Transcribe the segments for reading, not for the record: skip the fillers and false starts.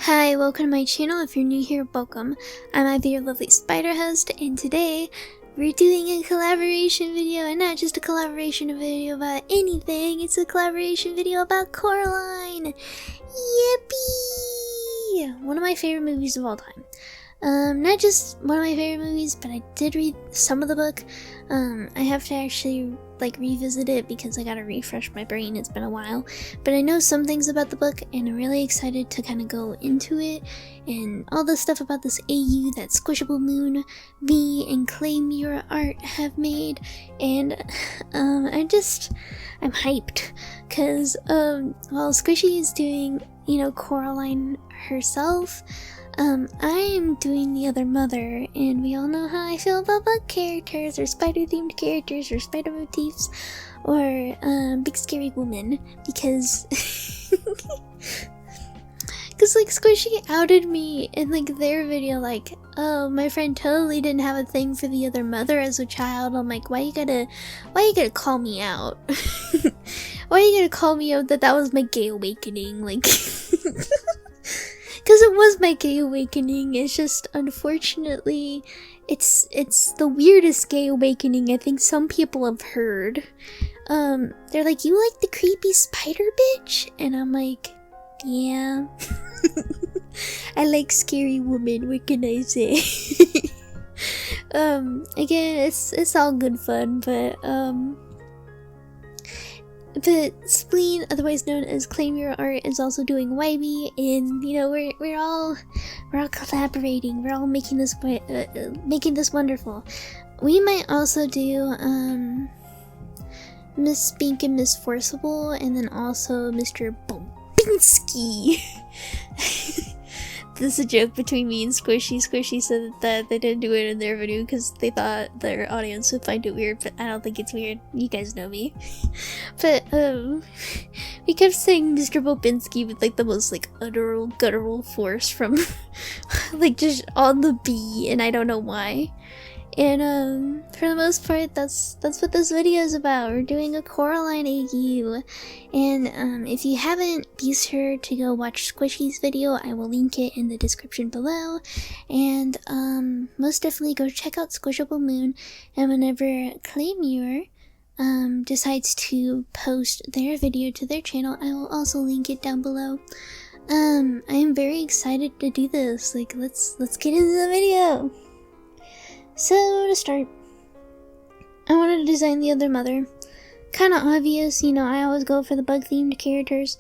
Hi, welcome to my channel. If you're new here, welcome. I'm Ivy, your lovely spider host, and today we're doing a collaboration video, and not just a collaboration video about anything, it's a collaboration video about Coraline! Yippee! One of my favorite movies of all time. Not just one of my favorite movies, but I did read some of the book. I have to actually revisit it because I gotta refresh my brain, it's been a while. But I know some things about the book and I'm really excited to kind of go into it and all the stuff about this AU that Squishablemoon, V, and Clamure art have made. And I'm hyped because while Squishy is doing, Coraline herself, I am doing the other mother, and we all know how I feel about bug characters, or spider-themed characters, or spider motifs, or big scary woman, because Squishy outed me in their video, oh, my friend totally didn't have a thing for the other mother as a child. I'm like, why you gotta call me out? Why you gotta call me out that was my gay awakening, Because it was my gay awakening. It's just, unfortunately, it's the weirdest gay awakening I think some people have heard. They're like, you like the creepy spider bitch? And I'm like, yeah. I like scary women, what can I say? Again, it's all good fun, but Spleen, otherwise known as Clamure Art, is also doing YB, and we're all collaborating. We're all making this wonderful. We might also do Miss Spink and Miss Forcible, and then also Mr. Bobinski. This is a joke between me and Squishy. Squishy said that they didn't do it in their video because they thought their audience would find it weird, but I don't think it's weird. You guys know me. But, we kept saying Mr. Bobinski with the most guttural force from just on the B, and I don't know why. And for the most part, that's what this video is about. We're doing a Coraline AU, and if you haven't, be sure to go watch Squishy's video. I will link it in the description below, and most definitely go check out Squishablemoon. And whenever Clamure decides to post their video to their channel, I will also link it down below. I am very excited to do this. Let's get into the video. So, to start, I wanted to design the other mother. Kinda obvious, I always go for the bug-themed characters.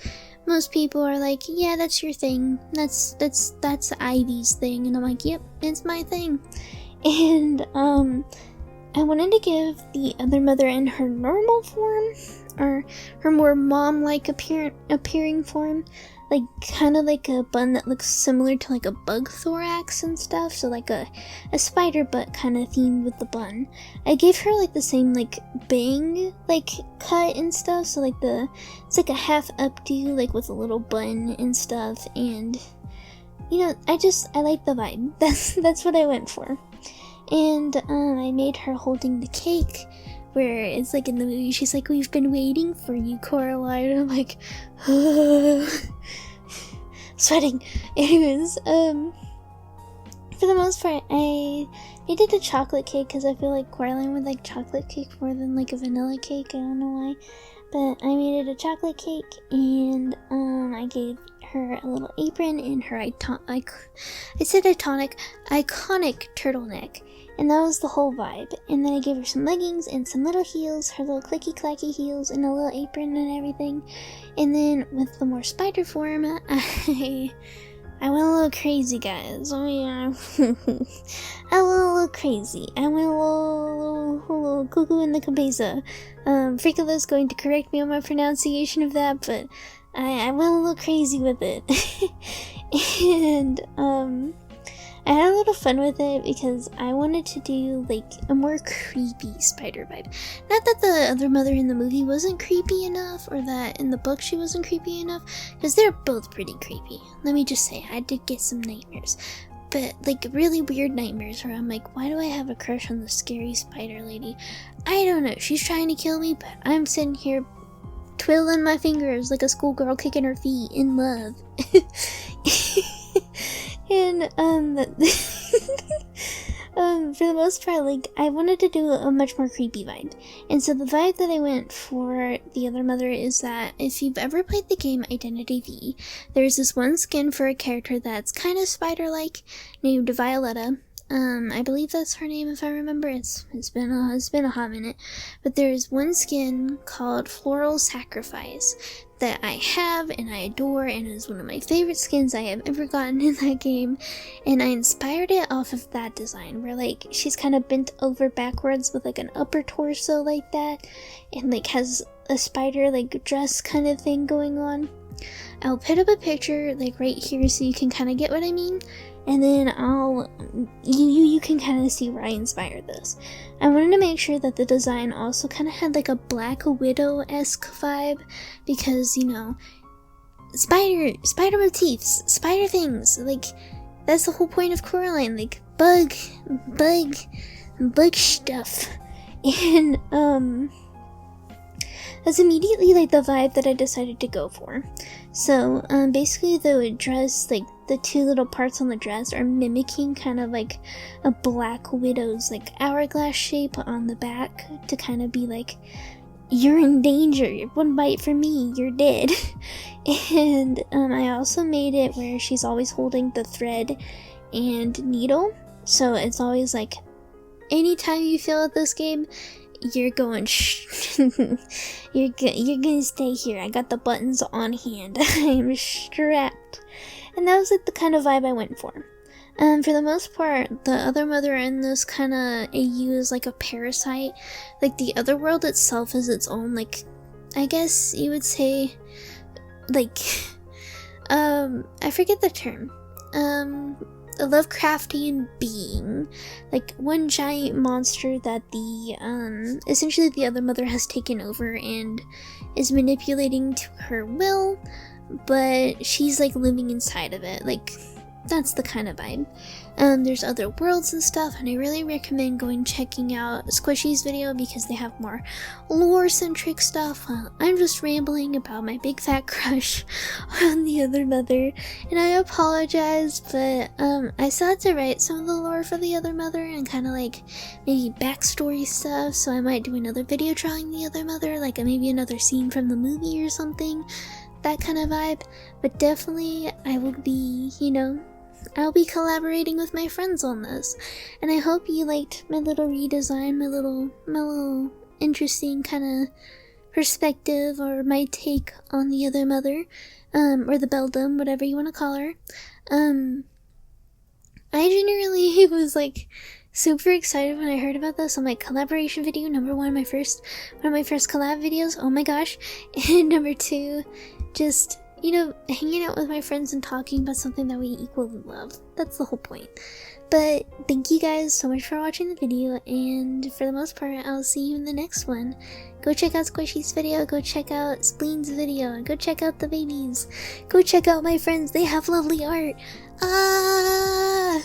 Most people are like, yeah, that's your thing. That's Ivy's thing. And I'm like, yep, it's my thing. And, I wanted to give the other mother in her normal form, or her more mom-like appearing form, kind of like a bun that looks similar to a bug thorax and stuff, so a spider butt kind of themed with the bun. I gave her the same bang cut and stuff, so it's a half updo with a little bun and stuff, and I like the vibe. That's what I went for. And I made her holding the cake, where it's in the movie, she's like, we've been waiting for you, Coraline. And I'm like, sweating. Anyways, for the most part, I did a chocolate cake because I feel like Coraline would like chocolate cake more than a vanilla cake. I don't know why, but I made it a chocolate cake, and I gave her a little apron and her iconic turtleneck. And that was the whole vibe. And then I gave her some leggings and some little heels, her little clicky clacky heels, and a little apron and everything. And then with the more spider form, I went a little crazy, guys. I went a little crazy. I went a little cuckoo in the cabeza. Frikolo's going to correct me on my pronunciation of that, but I went a little crazy with it. And I had a little fun with it because I wanted to do a more creepy spider vibe. Not that the other mother in the movie wasn't creepy enough, or that in the book she wasn't creepy enough, because they're both pretty creepy. Let me just say, I did get some nightmares. But really weird nightmares where I'm like, why do I have a crush on the scary spider lady? I don't know, she's trying to kill me, but I'm sitting here twiddling my fingers like a schoolgirl kicking her feet in love. then, for the most part, like, I wanted to do a much more creepy vibe. And so the vibe that I went for the other mother is that if you've ever played the game Identity V, there's this one skin for a character that's kind of spider-like named Violetta. I believe that's her name if I remember. It's been a hot minute. But there's one skin called Floral Sacrifice that I have and I adore, and is one of my favorite skins I have ever gotten in that game. And I inspired it off of that design, where like she's kind of bent over backwards with like an upper torso like that, and like has a spider like dress kind of thing going on. I'll put up a picture like right here so you can kind of get what I mean. And then you can kind of see where I inspired this. I wanted to make sure that the design also kind of had like a Black Widow-esque vibe, because, you know, spider motifs, spider things, like, that's the whole point of Coraline, like, bug stuff. And, that's immediately like the vibe that I decided to go for. So basically the dress, like the two little parts on the dress are mimicking kind of like a Black Widow's like hourglass shape on the back, to kind of be like, you're in danger, one bite from me, you're dead. And I also made it where she's always holding the thread and needle, so it's always like, anytime you feel at this game, you're going you're gonna stay here. I got the buttons on hand. I'm strapped. And that was like the kind of vibe I went for. For the most part, the other mother in this kind of AU is like a parasite. Like the other world itself is its own, like, I guess you would say, like, I forget the term. A Lovecraftian being, like one giant monster that the essentially the other mother has taken over and is manipulating to her will, but she's like living inside of it. Like, that's the kind of vibe. There's other worlds and stuff, and I really recommend checking out Squishy's video because they have more lore-centric stuff. I'm just rambling about my big fat crush on the other mother, and I apologize, but I still had to write some of the lore for the other mother and kind of like maybe backstory stuff, so I might do another video drawing the other mother, like maybe another scene from the movie or something, that kind of vibe. But definitely I will be, you know, I'll be collaborating with my friends on this, and I hope you liked my little redesign, my little interesting kind of perspective, or my take on the other mother, or the Beldam, whatever you want to call her. I genuinely was like super excited when I heard about this. I'm like, collaboration video number one, one of my first collab videos, oh my gosh. And number two, just, you know, hanging out with my friends and talking about something that we equally love. That's the whole point. But thank you guys so much for watching the video, and for the most part, I'll see you in the next one. Go check out Squishy's video, go check out Spleen's video, and go check out the babies. Go check out my friends, they have lovely art. Ah!